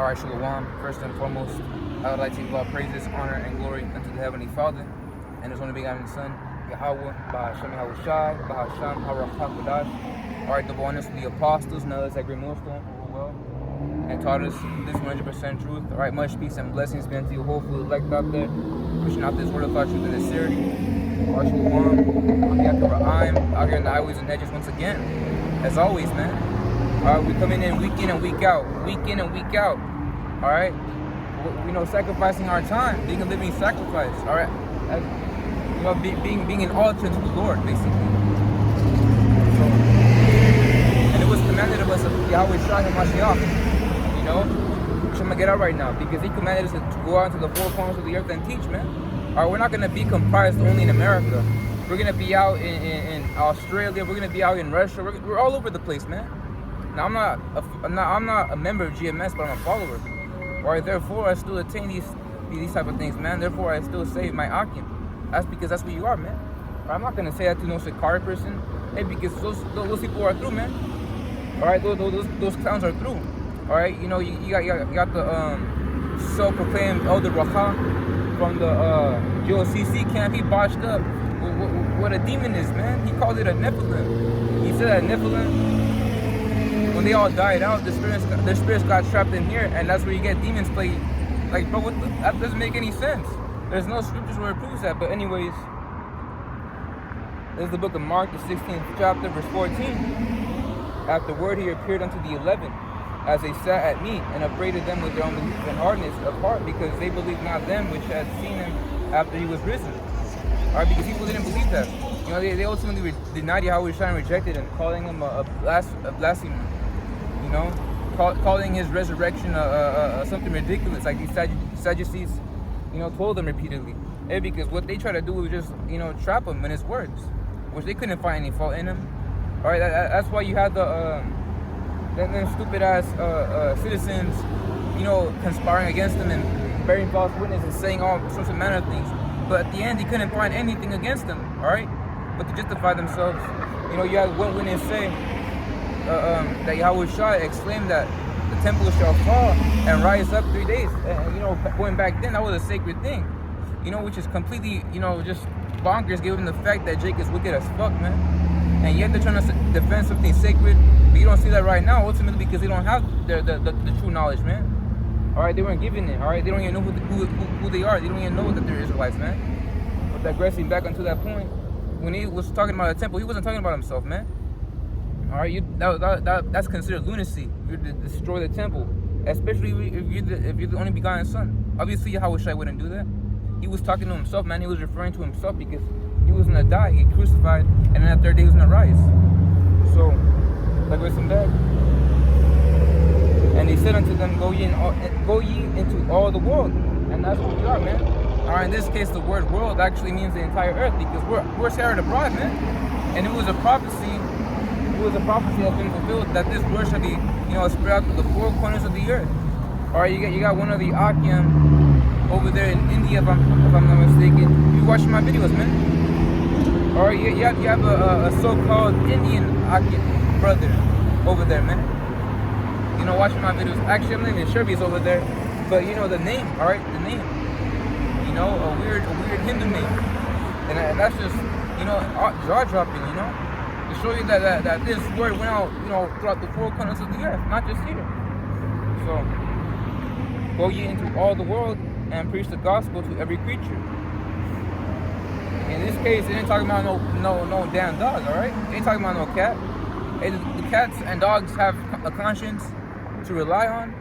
Alright, Shalom. First and foremost, I would like to give all praises, honor, and glory unto the Heavenly Father and His only begotten Son, Yahweh, Bahashem Yahushai, Bahasham Harach HaKodash. Alright, the bonus of the apostles, and others that great millstone who were well and taught us this 100% truth. Alright, much peace and blessings be unto you, hopefully elect out there, pushing out this word of God, truth and sincerity. Alright, Shalom. On behalf of Ra'aim, out here in the highways and hedges once again. As always, man. Alright, we coming in week and week out. Alright? We know, sacrificing our time, being a living sacrifice. Alright? Being an altar to the Lord, basically. So, and it was commanded of us of Yahweh Shai HaMashiach. You know? Which I'm gonna get out right now. Because He commanded us to go out into the four corners of the earth and teach, man. Alright, we're not gonna be comprised only in America. We're gonna be out in Australia. We're gonna be out in Russia. We're all over the place, man. Now I'm not a member of GMS, but I'm a follower. Alright, therefore I still attain these type of things, man. Therefore I still save my Akim. That's because that's what you are, man. I'm not gonna say that to no Shikari person. Hey, because those people are through, man. Alright, those clowns are through. Alright, you know you got the self-proclaimed Elder Racha from the GOCC camp. He botched up what a demon is, man. He called it a Nephilim. He said that Nephilim, when they all died out, their spirits got trapped in here, and that's where you get demons play. Like, bro, that doesn't make any sense. There's no scriptures where it proves that. But anyways, this is the book of Mark, the 16th chapter, verse 14. Afterward he appeared unto the 11, as they sat at meat, and upbraided them with their unbelief and hardness of heart, because they believed not them which had seen him after he was risen. Alright, because people didn't believe that. You know, they ultimately denied Yahweh Shai and rejected him, calling him a blasphemer. You know, calling his resurrection something ridiculous, like these Sadducees, you know, told them repeatedly. Hey, because what they try to do was just, you know, trap him in his words, which they couldn't find any fault in him. All right, that's why you had them stupid ass citizens, you know, conspiring against him and bearing false witness and saying all sorts of manner of things. But at the end, he couldn't find anything against them. All right, but to justify themselves, you know, you had one witness say that Yahweh Shai exclaimed that the temple shall fall and rise up 3 days. And, you know, going back then, that was a sacred thing. You know, which is completely, you know, just bonkers given the fact that Jake is wicked as fuck, man. And yet they're trying to defend something sacred, but you don't see that right now, ultimately because they don't have the true knowledge, man. All right, they weren't given it. All right, they don't even know who they are. They don't even know that they're Israelites, man. But digressing back onto that point, when he was talking about the temple, he wasn't talking about himself, man. All right, that's considered lunacy. You're to destroy the temple, especially if you're the only begotten Son. Obviously, Yahweh Shai wouldn't do that. He was talking to himself, man. He was referring to himself because he was gonna die, get crucified, and then that third day he was gonna rise. So, like with some back. And he said unto them, Go ye into all the world, and that's what we are, man. All right, in this case, the word world actually means the entire earth because we're scattered abroad, man. And it was a prophecy. It was a prophecy that's been fulfilled that this word shall be, you know, spread out to the four corners of the earth. All right, you got one of the Akim over there in India, if I'm not mistaken. You watching my videos, man. All right, you have a so-called Indian Akim brother over there, man. You know, watching my videos. Actually, I'm not even sure if he's over there, but you know the name. All right, the name. You know, a weird Hindu name, and that's just, you know, jaw-dropping. You know. To show you that this word went out, you know, throughout the four corners of the earth, not just here. So, go ye into all the world and preach the gospel to every creature. In this case, it ain't talking about no damn dog, all right? It ain't talking about no cat. Hey, the cats and dogs have a conscience to rely on.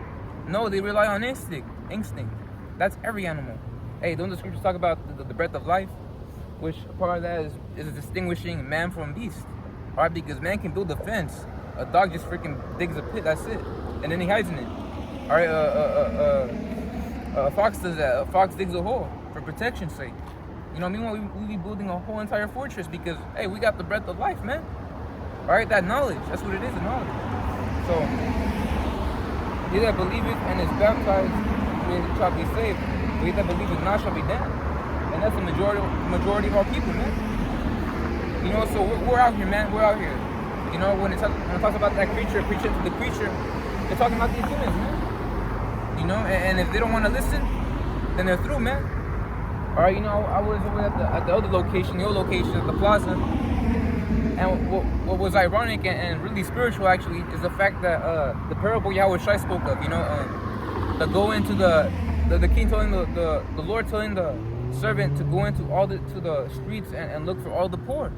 No, they rely on instinct. That's every animal. Hey, don't the scriptures talk about the breath of life, which part of that is distinguishing man from beast. Alright, because man can build a fence. A dog just freaking digs a pit, that's it. And then he hides in it. Alright, a fox does that. A fox digs a hole for protection's sake. You know, meanwhile, we be building a whole entire fortress because, hey, we got the breath of life, man. Alright, that knowledge. That's what it is, the knowledge. So, he that believeth and is baptized shall be saved. But he that believeth not shall be damned. And that's the majority of our people, man. You know, so we're out here, man. We're out here. You know, when it talks about that creature, preaching to the creature, they're talking about these humans, man. you know. And if they don't want to listen, then they're through, man. All right, you know, I was over at the other location, the old location at the plaza, and what was ironic and really spiritual actually is the fact that the parable Yahweh Shai spoke of, you know, the go into the king telling the Lord telling the servant to go into to the streets and look for all the poor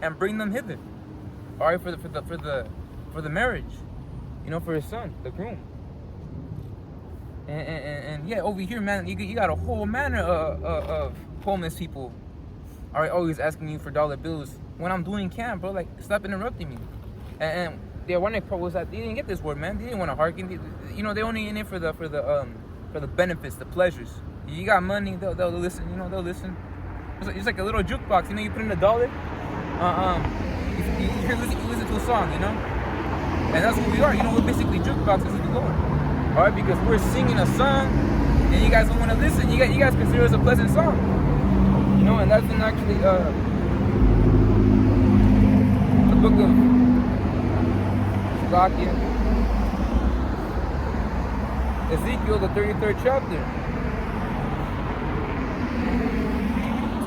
and bring them hither. All right, for the marriage, you know, for his son, the groom. And yeah, over here, man, you got a whole manner of homeless people. All right, always asking you for dollar bills when I'm doing camp, bro. Like, stop interrupting me. And the ironic part was that they didn't get this word, man. They didn't want to hearken. You know, they only in it for the benefits, the pleasures. You got money, they'll listen. You know, they'll listen. It's like a little jukebox. You know, you put in $1. You listen to a song, you know? And that's what we are, you know, we're basically jukeboxes of the Lord. Alright, because we're singing a song and you guys don't want to listen. You guys consider it a pleasant song. You know, and that's in actually the book of Slovakia. Ezekiel, the 33rd chapter.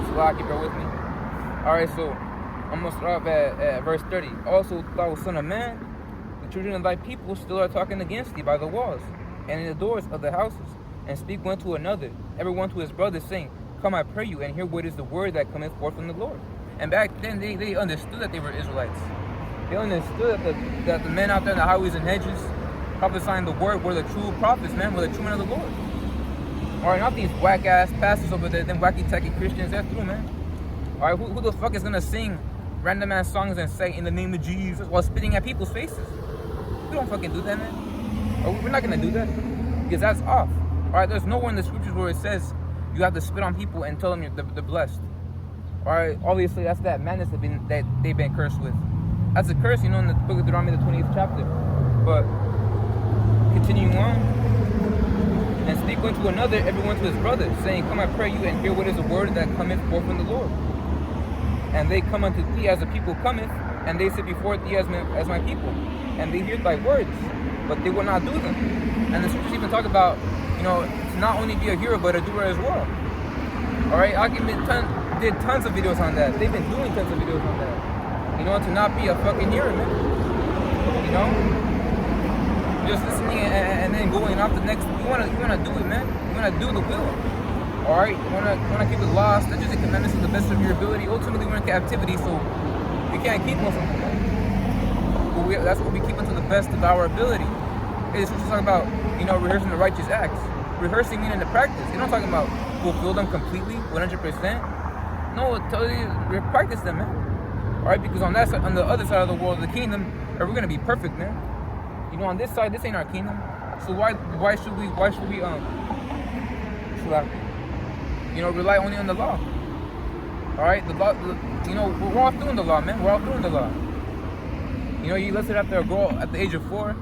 Slovakia, bear with me. Alright, so I'm going to start off at verse 30. Also, thou son of man, the children of thy people still are talking against thee by the walls and in the doors of the houses, and speak one to another, every one to his brother, saying, Come, I pray you, and hear what is the word that cometh forth from the Lord. And back then, they understood that they were Israelites. They understood that the men out there in the highways and hedges prophesying the word were the true prophets, man, were the true men of the Lord. All right, not these whack-ass pastors over there, them wacky-tacky Christians, they're through, man. All right, who the fuck is going to sing random ass songs and say in the name of Jesus while spitting at people's faces? We don't fucking do that, man. We're not gonna do that because that's off. All right, there's nowhere in the scriptures where it says you have to spit on people and tell them they're blessed. All right, obviously that's that madness that they've been cursed with. That's a curse, you know, in the book of Deuteronomy, the 20th chapter. But continuing on, and speak one to another, everyone to his brother, saying, Come, I pray you, and hear what is the word that cometh forth from the Lord. And they come unto thee as the people cometh, and they sit before thee as my people. And they hear thy words, but they will not do them. And the scriptures even talk about, you know, to not only be a hearer, but a doer as well. Alright, Argument did tons of videos on that. They've been doing tons of videos on that. You know, to not be a fucking hearer, man. You know? Just listening and then going off the next. You wanna do it, man. You wanna do the will. Alright, you wanna keep the law, statutes, and commandments to the best of your ability. Ultimately, we're in captivity, so we can't keep most of them. But that's what we keep to the best of our ability. It's just talking about, you know, rehearsing the righteous acts. Rehearsing meaning the practice. You're not talking about fulfill them completely, 100%. No, tell you practice them, man. Alright, because on that side, on the other side of the world, the kingdom, we're gonna be perfect, man. You know, on this side, this ain't our kingdom. So why should we you know, rely only on the law? Alright, the law, you know, we're all doing the law, man. We're all doing the law. You know, you listed after a girl at the age of 4.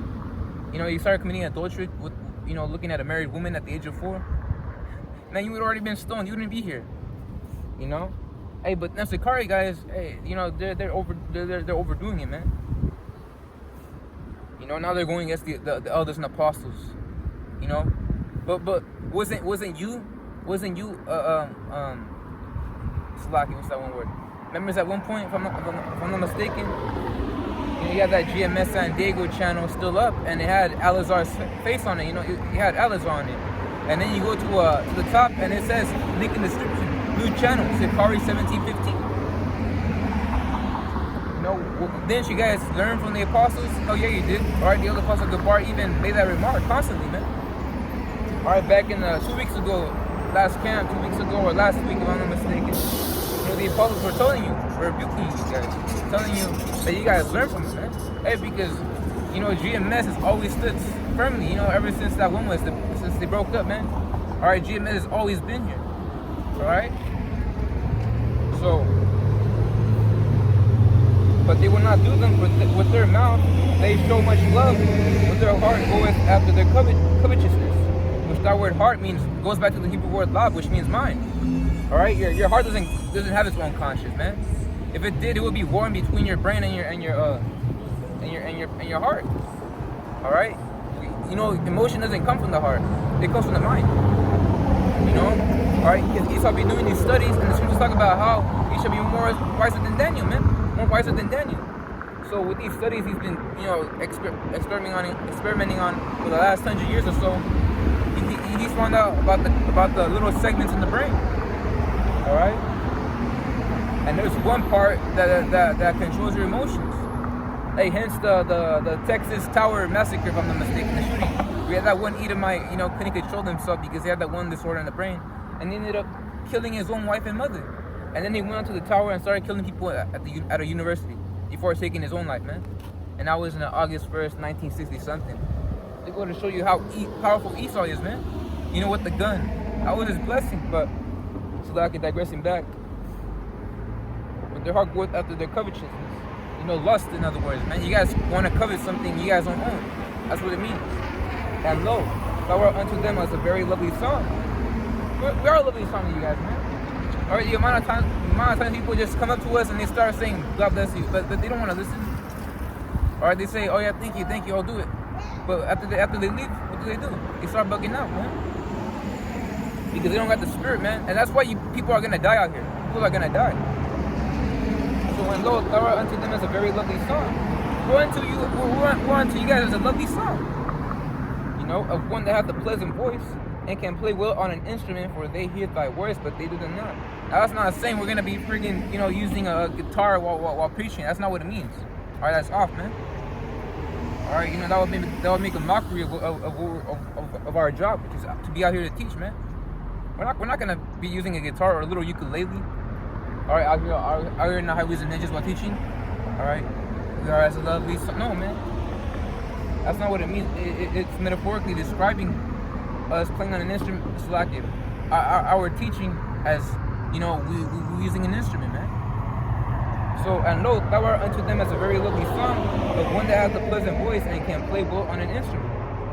You know, you started committing adultery with, you know, looking at a married woman at the age of 4. Man, you would already been stoned. You wouldn't be here. You know? Hey, but them Sicarii guys, hey, you know, they're overdoing it, man. You know, now they're going against the elders and apostles. You know? But wasn't you Slocky, what's that one word? Remember at one point, if I'm not mistaken, you know, you had that GMS San Diego channel still up, and it had Alazar's face on it. You know, you had Alazar on it, and then you go to the top, and it says link in the description, new channel, Sicarii 1715. You know, didn't you guys learn from the apostles? Oh yeah, you did. All right, the other apostle Gabar even made that remark constantly, man. All right, back in 2 weeks ago, last camp, 2 weeks ago, or last week, if I'm not mistaken, you know, the apostles were telling you, rebuking you guys, telling you that you guys learn from it, man. Hey, because, you know, GMS has always stood firmly, you know, ever since that one was, since they broke up, man. All right, GMS has always been here. All right? So, but they will not do them with their mouth. They show much love, but their heart goeth after their covetousness. Which that word heart goes back to the Hebrew word lav, which means mind. All right, your heart doesn't have its own conscience, man. If it did, it would be warm between your brain and your heart. All right, emotion doesn't come from the heart. It comes from the mind. All right? Because Esau be doing these studies, and the scriptures talk about how he should be more wiser than Daniel, man. More wiser than Daniel. So with these studies he's been, experimenting on for the last 100 years or so, he's found out about the little segments in the brain. All right? And there's one part that controls your emotions. Hey, hence the Texas Tower massacre, if I'm not mistaken, the shooting. We had that one Edomite, couldn't control himself because he had that one disorder in the brain, and he ended up killing his own wife and mother. And then he went onto the tower and started killing people at a university before taking his own life, man. And that was in August 1st, 1960 something. They go to show you how powerful Esau is, man. With the gun, that was his blessing. But so that I can digressing back. But their heart goes after their covetousness. Lust, in other words, man. You guys want to covet something you guys don't own. That's what it means. And lo, thou art unto them as a very lovely song. We are a lovely song to you guys, man. All right, the amount of times people just come up to us and they start saying, God bless you, but they don't want to listen. All right, they say, oh yeah, thank you, I'll do it. But after they leave, what do? They start bugging out, man. Because they don't got the spirit, man. And that's why people are going to die out here. People are going to die. So when lo, thou art unto them as a very lovely song. We're unto you guys as a lovely song. Of one that hath a pleasant voice and can play well on an instrument, for they hear thy words, but they do them not. Now that's not saying we're gonna be freaking, using a guitar while preaching. That's not what it means. All right, that's off, man. All right, that would make a mockery of our job, which is to be out here to teach, man. We're not gonna be using a guitar or a little ukulele. All right, out here in the highways and edges while teaching. All right, we are as a lovely song. No, man. That's not what it means. It's metaphorically describing us playing on an instrument. It's like our teaching as, we're using an instrument, man. So, and lo, thou art unto them as a very lovely song, of one that hath a pleasant voice and can play well on an instrument.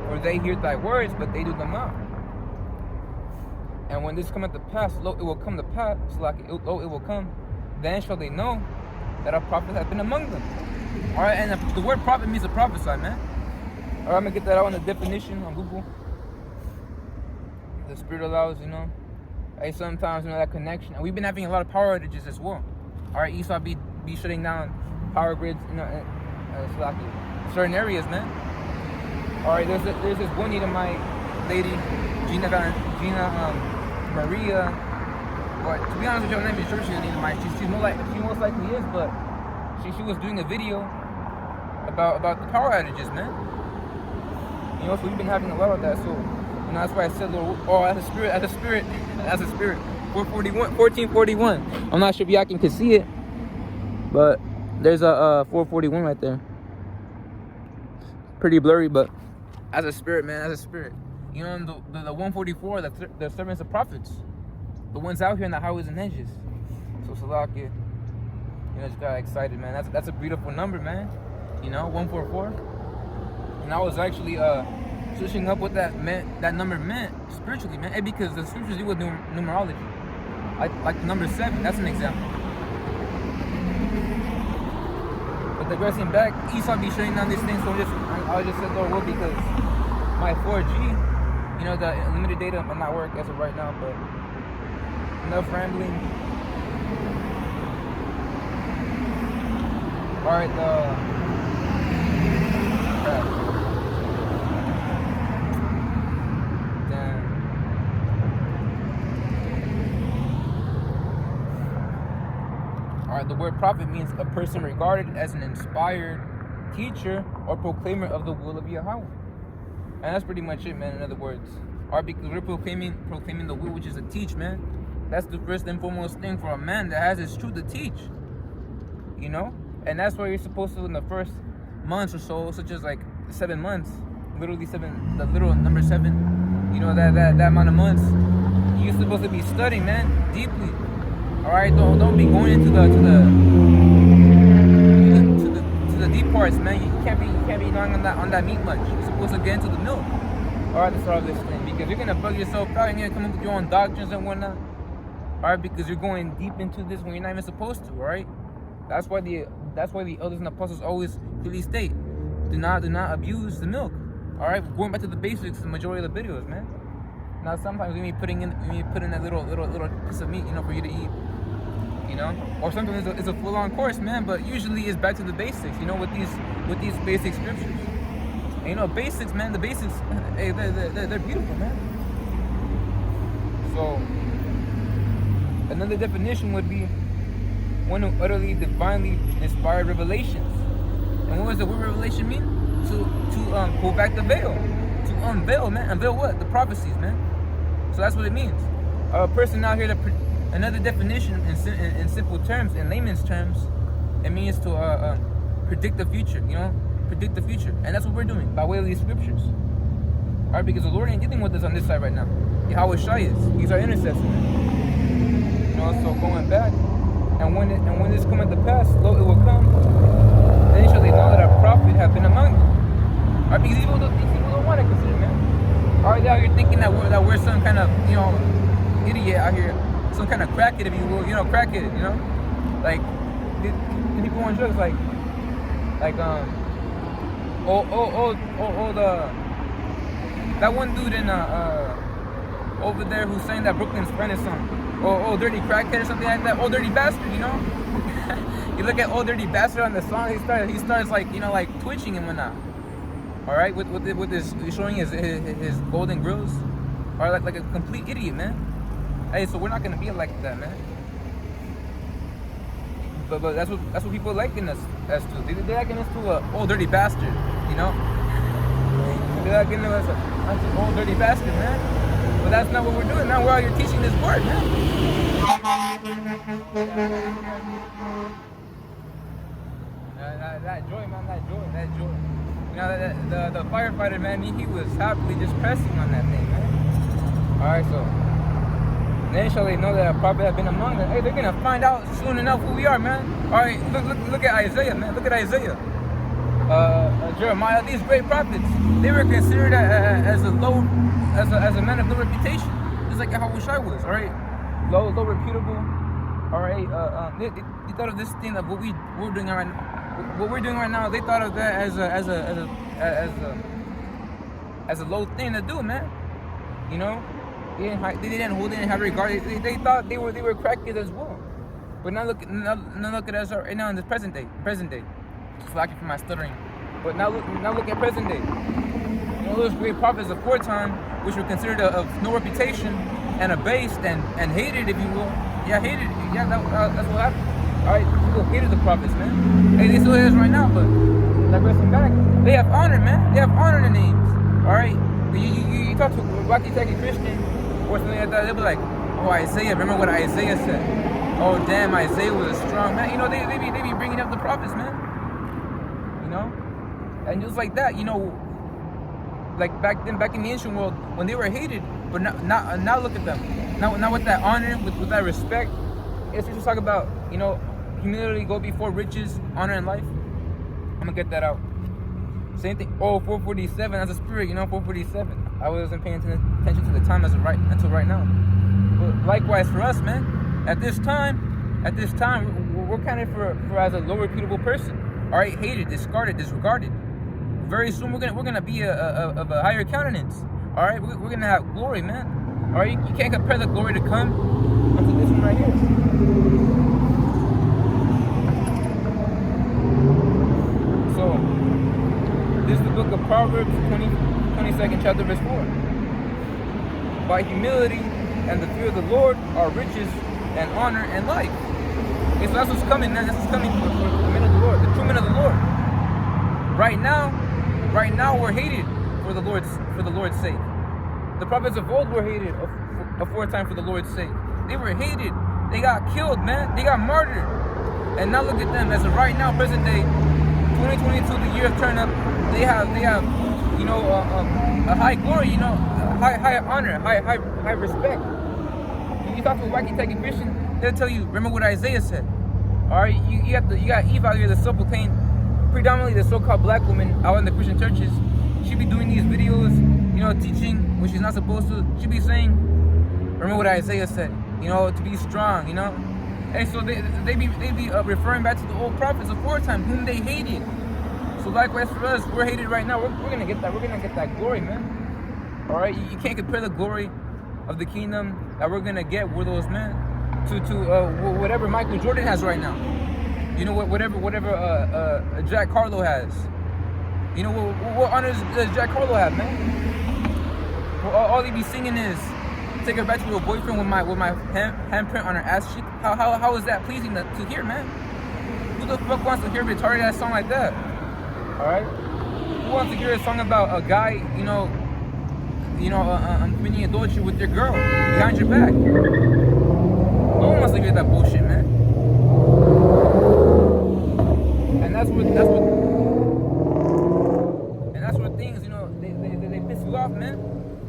For they hear thy words, but they do them not. And when this cometh to pass, lo, it will come to pass, lo, it will come, then shall they know that a prophet hath been among them. All right, and the word prophet means to prophesy, man. All right, I'm going to get that out on the definition on Google. The Spirit allows, Hey, sometimes, that connection. And we've been having a lot of power outages as well. All right, Esau be shutting down power grids, in certain areas, man. All right, there's this one Edomite lady, Gina Maria. But to be honest with you, I'm not even sure she's an Edomite. She most likely is, but she was doing a video about the power outages, man. So we've been having a lot of that. So, that's why I said, as a spirit. 1441. I'm not sure if y'all can see it, but there's a 441 right there. Pretty blurry, but as a spirit, man, as a spirit. The 144, the servants of prophets, the ones out here in the highways and hedges. So Salakia, just got excited, man. That's a beautiful number, man. 144. And I was actually switching up what that number meant spiritually, man. Because the scriptures deal with numerology. Like the number 7, that's an example. But digressing back, Esau be shutting down these things, so I just said Lord will, because my 4G, the unlimited data might not work as of right now, but enough rambling. Alright, the word prophet means a person regarded as an inspired teacher or proclaimer of the will of Yahweh. And that's pretty much it, man, in other words. Because we're proclaiming the will, which is to teach, man. That's the first and foremost thing for a man that has his truth to teach. And that's why you're supposed to, in the first months or so, such as like 7 months, literally 7, the literal number 7, that amount of months, you're supposed to be studying, man, deeply. All right, don't be going into the deep parts, man. You can't be going on that meat much. You're supposed to get into the milk. All right, to start this thing, because you're gonna bug yourself out and you're gonna come up with your own doctrines and whatnot. All right, because you're going deep into this when you're not even supposed to. All right, that's why the elders and apostles always clearly state, do not abuse the milk. All right, going back to the basics, the majority of the videos, man. Now sometimes we be putting in that little piece of meat, for you to eat, or sometimes it's a full-on course, man. But usually it's back to the basics, with these basic scriptures. And, basics, man. The basics, hey, they're beautiful, man. So another definition would be one who utterly divinely inspired revelations. And what does the word revelation mean? To pull back the veil, to unveil, man. Unveil what? The prophecies, man. So that's what it means. A person out here another definition in simple terms, in layman's terms, it means to predict the future. Predict the future, and that's what we're doing by way of these scriptures. All right, because the Lord ain't dealing with us on this side right now. Yahweh Shai is. He's our intercessor. So going back, and when this cometh to pass, lo, it will come. Then shall they know that our prophet have been among you. All right, because these people don't want to consider, man. All right, they out here thinking that we're some kind of idiot out here, some kind of crackhead, if you will, crackhead, like the people on drugs, like that one dude in over there who sang that Brooklyn's Finest song. Old Dirty Crackhead or something like that. Old Dirty Bastard, You look at Old Dirty Bastard on the song, he starts like twitching and whatnot. All right, with this showing his golden grills. All right, like a complete idiot, man. Hey, so we're not gonna be like that, man. But that's what people liken us as to. They liken us to a old dirty bastard, They liken us as an old dirty bastard, man. But that's not what we're doing, man. We're out here teaching this word, man. That joy, man. That joy. The firefighter, man. He was happily just pressing on that thing, man. All right, so. Then shall they know that a prophet have been among them. Hey, they're gonna find out soon enough who we are, man. All right, look at Isaiah, man. Look at Isaiah, Jeremiah. These great prophets, they were considered as a man of low reputation, just like Yahweh Shai was. All right, low reputable. All right, they thought of this thing that what we're doing right now. What we're doing right now, they thought of that as a low thing to do, man. They didn't have regard. They thought they were crackheads as well. But now look at us right now in this present day. Slacking for my stuttering. But now look at present day. Those great prophets of foretime, which were considered of no reputation and abased and hated, if you will. Yeah, hated. Yeah, that's what happened. All right, people hated the prophets, man. Hey, they still hate us right now, but digressing back, they have honor, man. They have honor in their names. All right, you talk to a Wacky Christian or something like that, they'll be like, oh, Isaiah, remember what Isaiah said? Oh, damn, Isaiah was a strong man. They be bringing up the prophets, man. And just like that, like back in the ancient world, when they were hated, but now look at them. Now with that honor, with that respect, it's just talk about, humility go before riches, honor, and life. I'm gonna get that out. Same thing. Oh, 447 as a spirit, 447. I wasn't paying attention to the time until right now. But likewise for us, man. At this time, we're counted for as a low reputable person. All right, hated, discarded, disregarded. Very soon we're gonna be of a higher countenance. All right, we're gonna have glory, man. All right, you can't compare the glory to come unto this one right here. So. This is the book of Proverbs, 22nd chapter, verse 4. By humility and the fear of the Lord are riches and honor and life. Okay, so that's what's coming, man. That's what's coming for the men of the Lord, the true men of the Lord. Right now, we're hated for the Lord's sake. The prophets of old were hated aforetime for the Lord's sake. They were hated. They got killed, man. They got martyred. And now look at them as of right now, present day. 2022, the year of turn up, they have a high glory, high honor, high respect. You talk to a Wacky Christian, they'll tell you, remember what Isaiah said. All right, you got Eve out here, the self-proclaimed, predominantly the so-called black woman out in the Christian churches. She be doing these videos, teaching when she's not supposed to. She be saying, remember what Isaiah said, to be strong, And so they be referring back to the old prophets of foretime, whom they hated. So likewise for us, we're hated right now. We're gonna get that. We're gonna get that glory, man. All right, you can't compare the glory of the kingdom that we're gonna get with those men to whatever Michael Jordan has right now. You know, whatever Jack Harlow has. You know, what honors does Jack Harlow have, man? Well, all he be singing is "Take Her Back to Your Boyfriend" with my handprint on her ass cheek. How is that pleasing to hear, man? Who the fuck wants to hear a retarded ass song like that? All right. Who wants to hear a song about a guy, committing adultery with your girl behind your back? No one wants to hear that bullshit, man. And that's what things, they piss you off, man.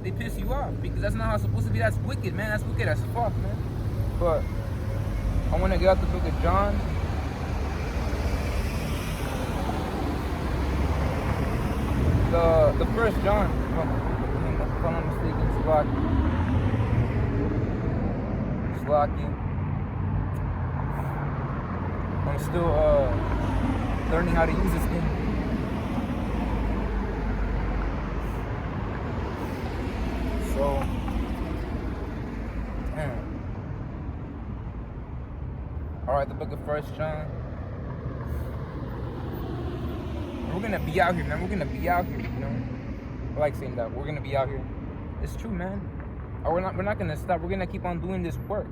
They piss you off because that's not how it's supposed to be. That's wicked, man. That's wicked as fuck, man. But I want to get out the book of John. The first John, if I'm not mistaken, Slocky. I'm still learning how to use this thing. So, all right, the book of First John. We're gonna be out here, man. We're gonna be out here, I like saying that. We're gonna be out here. It's true, man. We're not gonna stop. We're gonna keep on doing this work.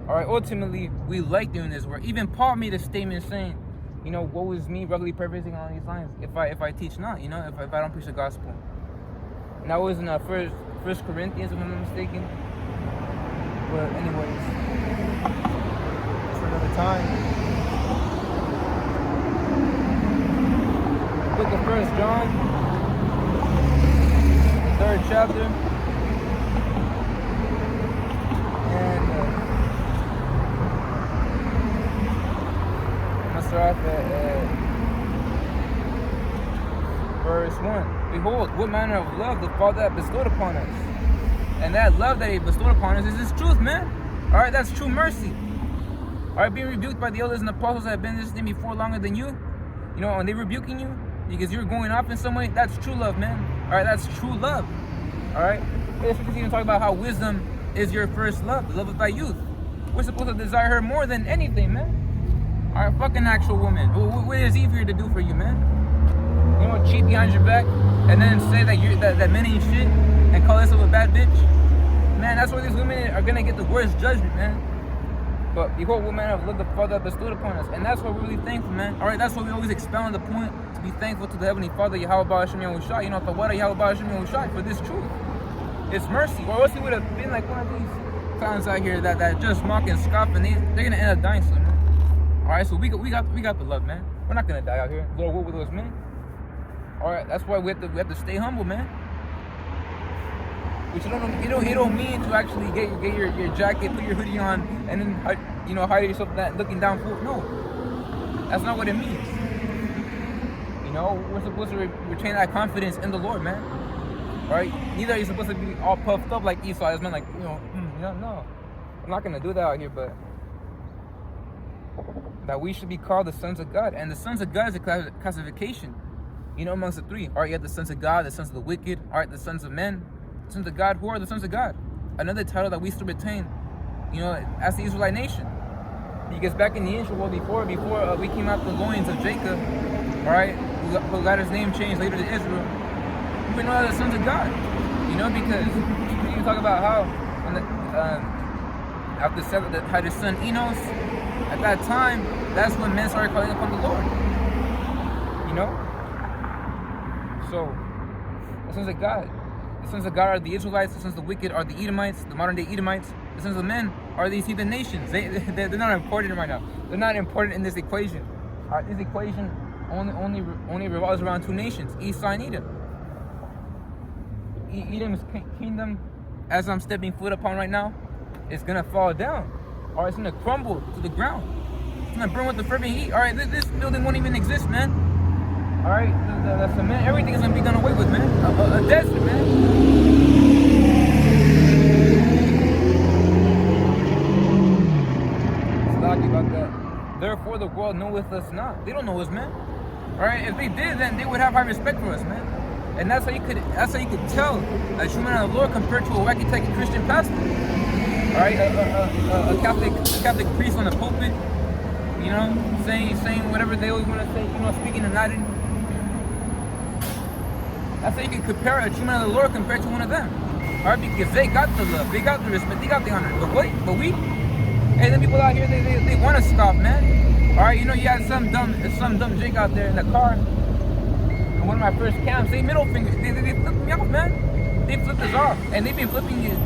All right. Ultimately, we like doing this work. Even Paul made a statement saying, woe is me, regularly paraphrasing on these lines. If I teach not, if I don't preach the gospel. And that was in First Corinthians, if I'm not mistaken. But anyways, for another time. Book of First John, the 3rd chapter, and I'm gonna start off at verse 1. Behold, what manner of love the Father hath bestowed upon us, and that love that He bestowed upon us is His truth, man. All right, that's true mercy. All right, being rebuked by the elders and apostles that have been in this thing before longer than you, when they rebuking you because you're going off in some way, that's true love, man. All right, that's true love. All right, let's even talk about how wisdom is your first love, the love of thy youth. We're supposed to desire her more than anything, man. All right, fucking actual woman. What is Eve here to do for you, man? Cheat behind your back and then say that men ain't shit and call yourself a bad bitch. Man, that's why these women are gonna get the worst judgment, man. But behold, what manner of love the Father bestowed upon us, and that's why we're really thankful, man. All right, that's why we always expound the point to be thankful to the Heavenly Father, Yahweh Ba'ashem Yahushua, Tawada Yahweh Ba'ashem Yahushua, for this truth. It's mercy, or else he would have been like one of these clowns out here that just mock and scoff, and they're gonna end up dying soon, man. All right, so we got the love, man. We're not gonna die out here. Lord, what with those men? All right, that's why we have to stay humble, man. Which it don't mean to actually get your jacket, put your hoodie on, and then hide yourself looking down full. No, that's not what it means. We're supposed to retain that confidence in the Lord, man. All right, neither are you supposed to be all puffed up like Esau. It's meant no. I'm not gonna do that out here, but that we should be called the sons of God, and the sons of God is a classification. Amongst the three. All right, you have the sons of God, the sons of the wicked. All right, the sons of men. Sons of God. Who are the sons of God? Another title that we still retain, as the Israelite nation. Because back in the ancient world, before we came out the loins of Jacob, all right, who got his name changed later to Israel, we were known as the sons of God. Because you talk about how after Seth had his son Enos, at that time, that's when men started calling upon the Lord. So, the sons of God. The sons of God are the Israelites. The sons of the wicked are the Edomites, the modern day Edomites. The sons of men are these heathen nations. They're not important right now. They're not important in this equation. This equation only revolves around two nations, Esau and Edom. Edom's kingdom, as I'm stepping foot upon right now, is going to fall down. All right, it's going to crumble to the ground. It's going to burn with the fervent heat. All right, this building won't even exist, man. All right, the cement, everything is going to be done away with, man. A desert, man. It's lucky about that. Therefore, the world knoweth us not. They don't know us, man. Right? If they did, then they would have high respect for us, man. And that's how you could tell a true man of the Lord compared to a wacky tacky Christian pastor. All right, a Catholic priest on the pulpit, you know, saying whatever they always want to say, you know, speaking in Latin. That's how you can compare a true man of the Lord compared to one of them. All right, because they got the love, they got the respect, they got the honor. But we, hey, them people out here, they want to scoff, man. All right, you know, you had some dumb Jake out there in the car. And one of my first camps, they middle fingers, they flipped me off, man. They flipped us off, and they've been flipping you.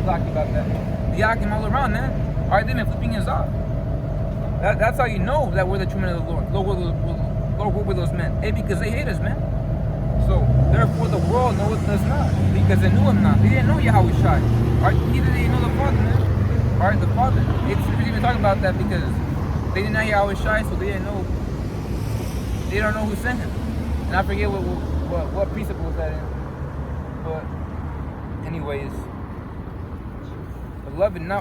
Talking about that, yakking all around, man. All right, they've been flipping us off. That's how you know that we're the true men of the Lord. Lord, we're with those men. Hey, because they hate us, man. So therefore, the world knows us not, because they knew him not. They didn't know Yahweh Shai. All right, neither did they know the Father, man. All right, the Father. It's even talking about that because they didn't know Yahweh Shai, so they didn't know. They don't know who sent him. And I forget what precept was that in. But anyways. Beloved, now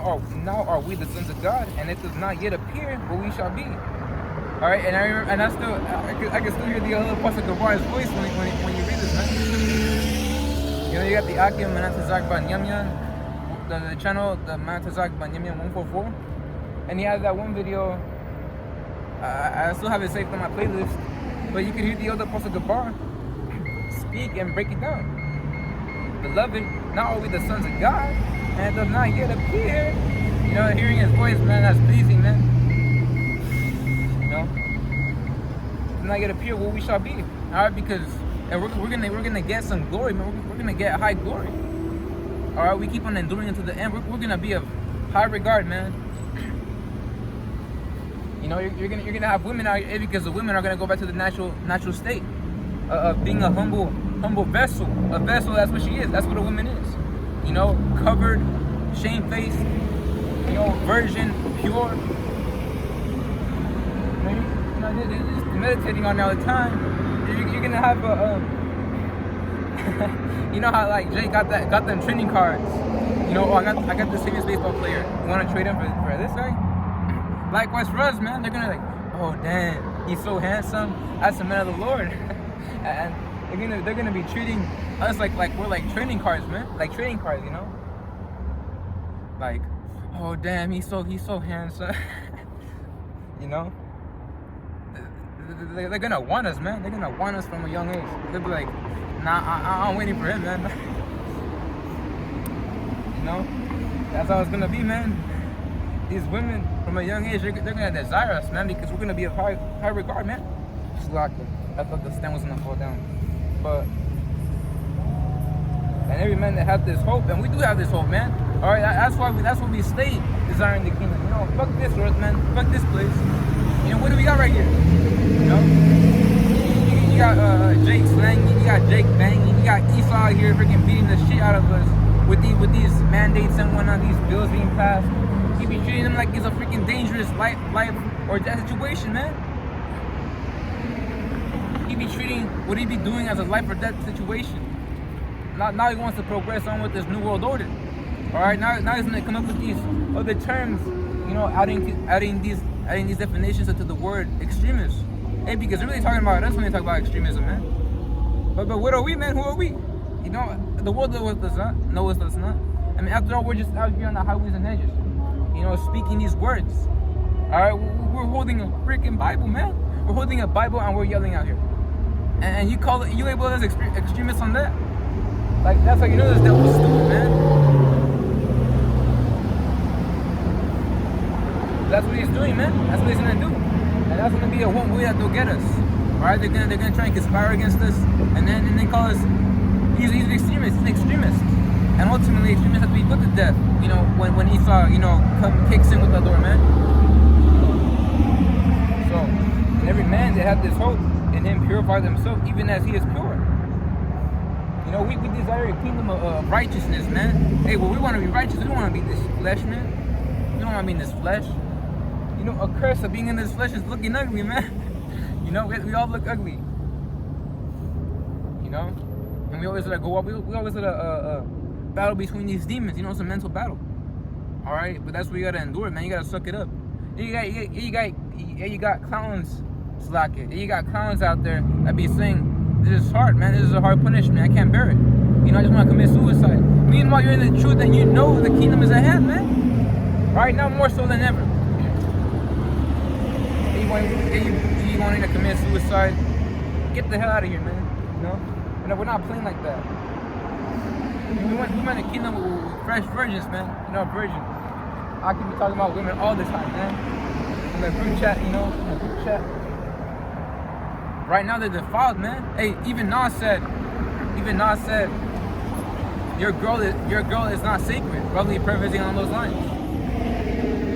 are we the sons of God, and it does not yet appear what we shall be. All right, and I remember, and I can still hear the other Apostle Gavar's voice when you read this, man. You know, you got the Akim Manatazak Banyamyan, the channel, the Manatazak Banyamyan 144, and he has that one video. I still have it saved on my playlist, but you can hear the other Apostle Gavar speak and break it down. Beloved, now are we the sons of God, and it does not yet appear. You know, hearing his voice, man, that's pleasing, man. You know, it does not yet appear what we shall be. All right, because and we're gonna get some glory, man. We're gonna get high glory. All right, we keep on enduring until the end. We're gonna be of high regard, man. You know, you're gonna have women out here because the women are gonna go back to the natural state of being a humble vessel. A vessel, that's what she is. That's what a woman is. You know, covered, shamefaced, you know, virgin, pure. You know, they're just meditating on it all the time. You're gonna have a, you know how like Jay got them training cards. You know, oh, I got this famous baseball player. You want to trade him for this guy? Likewise for us, man. They're gonna like, oh damn, he's so handsome. That's the man of the Lord, and they're gonna be treating us like we're like trading cards, man. Like trading cards, you know. Like, oh damn, he's so handsome. You know. They're gonna want us, man. They're gonna want us from a young age. They'll be like, nah, I'm waiting for him, man. You know, that's how it's gonna be, man. These women from a young age, they're gonna desire us, man, because we're gonna be of high regard, man. Just locked it. I thought the stand was gonna fall down, but and every man that has this hope, and we do have this hope, man. All right, that's why we stay desiring the kingdom. You know, fuck this earth, man. Fuck this place. You know, what do we got right here? You know, you got Jake slanging, you got Jake banging, you got Esau out here freaking beating the shit out of us with these mandates and whatnot, these bills being passed. He be treating them like it's a freaking dangerous life or death situation, man. He be treating what he be doing as a life or death situation. Now he wants to progress on with this new world order. All right, now he's gonna come up with these other terms, you know, adding these definitions into the word extremist. Hey, because they're really talking about us when they talk about extremism, man. But what are we, man? Who are we? You know, the world knows us not. I mean, after all, we're just out here on the highways and hedges, you know, speaking these words. All right, we're holding a freaking Bible, man. We're holding a Bible and we're yelling out here. And you label us extremists on that? Like, that's how you know this devil's stupid, man. That's what he's doing, man. That's what he's gonna do. And that's gonna be a one way that they'll get us. Alright, they're gonna try and conspire against us and then call us he's an extremist, And ultimately extremists have to be put to death. You know, when Esau, you know, kicks in with the door, man. So, and every man that has this hope in him purify themselves even as he is pure. You know, we desire a kingdom of righteousness, man. Hey, well, we want to be righteous. We don't want to be in this flesh, man. We don't want to be in this flesh. You know, a curse of being in this flesh is looking ugly, man. You know, we all look ugly. You know? And we always let go up. We always let a battle between these demons. You know, it's a mental battle. Alright? But that's what you got to endure, man. You got to suck it up. You got clowns Slack it. You got clowns out there that be saying, this is hard, man. This is a hard punishment. I can't bear it. You know, I just want to commit suicide. Meanwhile, you're in the truth and you know the kingdom is at hand, man. Right now, more so than ever. You wanting to commit suicide? Get the hell out of here, man. You know, we're not playing like that. We want a kingdom with fresh virgins, man. You know, virgin. I could be talking about women all the time, man. In the group chat, you know, in the group chat. Right now they're defiled, man. Hey, even Nas said, your girl is not sacred. Probably paraphrasing on those lines.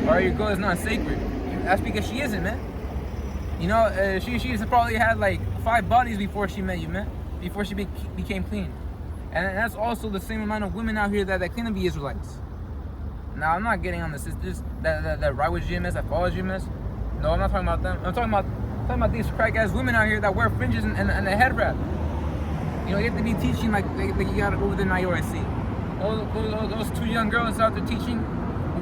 Or your girl is not sacred. That's because she isn't, man. You know, she's probably had like 5 bodies before she met you, man. Before she became clean. And that's also the same amount of women out here that claim to be Israelites. Now, I'm not getting on the sisters that ride with GMS, that follow GMS. No, I'm not talking about them. I'm talking about these crack-ass women out here that wear fringes and a head wrap. You know, you have to be teaching like you gotta go within IORC. Those 2 young girls out there teaching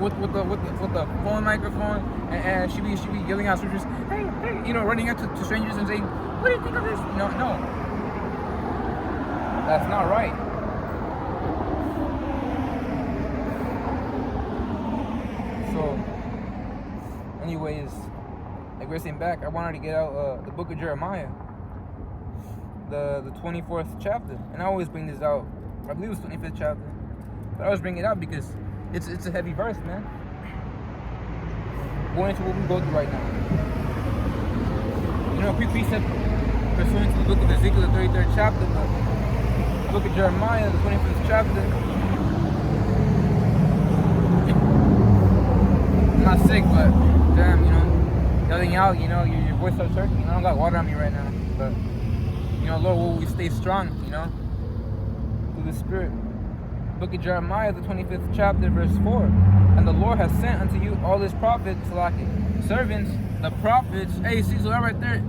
with the phone microphone, and she be yelling out scriptures. Hey, you know, running up to strangers and saying, "What do you think of this?" No, that's not right. So, anyways, digressing back, I wanted to get out the book of Jeremiah, the 24th chapter, and I always bring this out. I believe it's 25th chapter, but I always bring it out because it's a heavy verse, man. Going into what we go through right now. You know, precept pursuant to the book of Ezekiel, the 33rd chapter, the book of Jeremiah, the 25th chapter. I'm not sick, but damn, you know, yelling out, you know, your voice starts hurting. You know, I don't got water on me right now, but you know, Lord, will we stay strong, you know, through the Spirit. Book of Jeremiah, the 25th chapter, verse 4. And the Lord has sent unto you all his prophets, servants, the prophets. Hey, see, so that right there,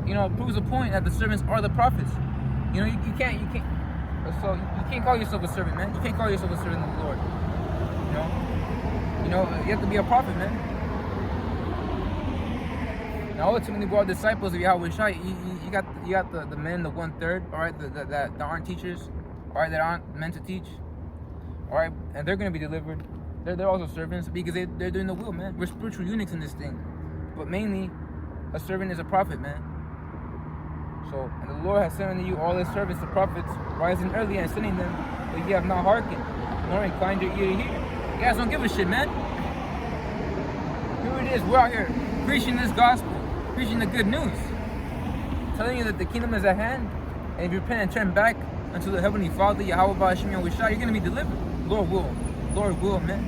you know, proves the point that the servants are the prophets. You know, you can't, so you can't call yourself a servant, man. You can't call yourself a servant of the Lord. You know, you have to be a prophet, man. Now, ultimately, we're all disciples of Yahweh Shai. You got the men, the 1/3, all right, that aren't teachers, all right, that aren't meant to teach, all right, and they're going to be delivered. They're also servants because they're doing the will, man. We're spiritual eunuchs in this thing. But mainly, a servant is a prophet, man. So, and the Lord has sent unto you all his servants, the prophets, rising early and sending them, but ye have not hearkened, nor inclined your ear to hear. You guys don't give a shit, man. Here it is, we're out here preaching this gospel, preaching the good news, telling you that the kingdom is at hand, and if you repent and turn back unto the Heavenly Father, Yahweh Ba'ashim Yahweh Shai, you're going to be delivered. Lord will, man.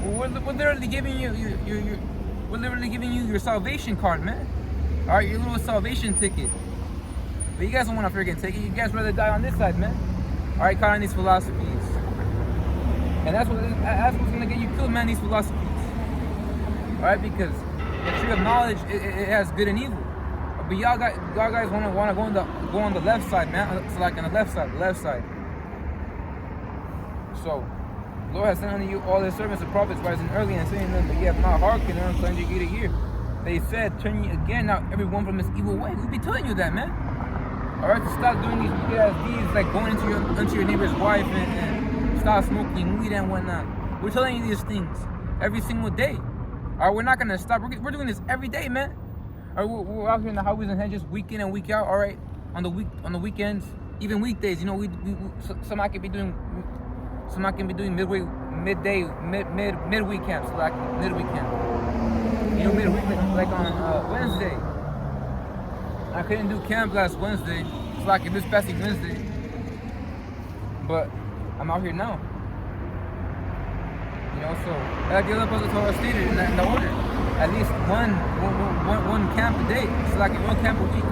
We're literally giving you your salvation card, man. All right, your little salvation ticket. But you guys don't want to freaking take it. You guys rather die on this side, man. All right, caught on these philosophies, and that's what's gonna get you killed, man. These philosophies. All right, because the tree of knowledge it has good and evil. But y'all guys want to go on the left side, man. It's like on the left side. So, the Lord has sent unto you all his servants, the prophets, rising early and saying them, but ye have not hearkened and inclined your ear to hear. They said, turn ye again now everyone from his evil way. We be telling you that, man. All right, to stop doing these deeds, like going into your neighbor's wife and stop smoking weed and whatnot. We're telling you these things every single day. All right, we're not gonna stop. We're doing this every day, man. All right, we're out here in the highways and hedges, week in and week out. All right, on the weekends, even weekdays. You know, some I could be doing. Some I can be doing midweek camps, like midweek camp. You know, midweek, like on Wednesday. I couldn't do camp last Wednesday. It's like this past Wednesday. But I'm out here now. You know, so like the other person told us stated in the order. At least one camp a day. It's like one camp a week.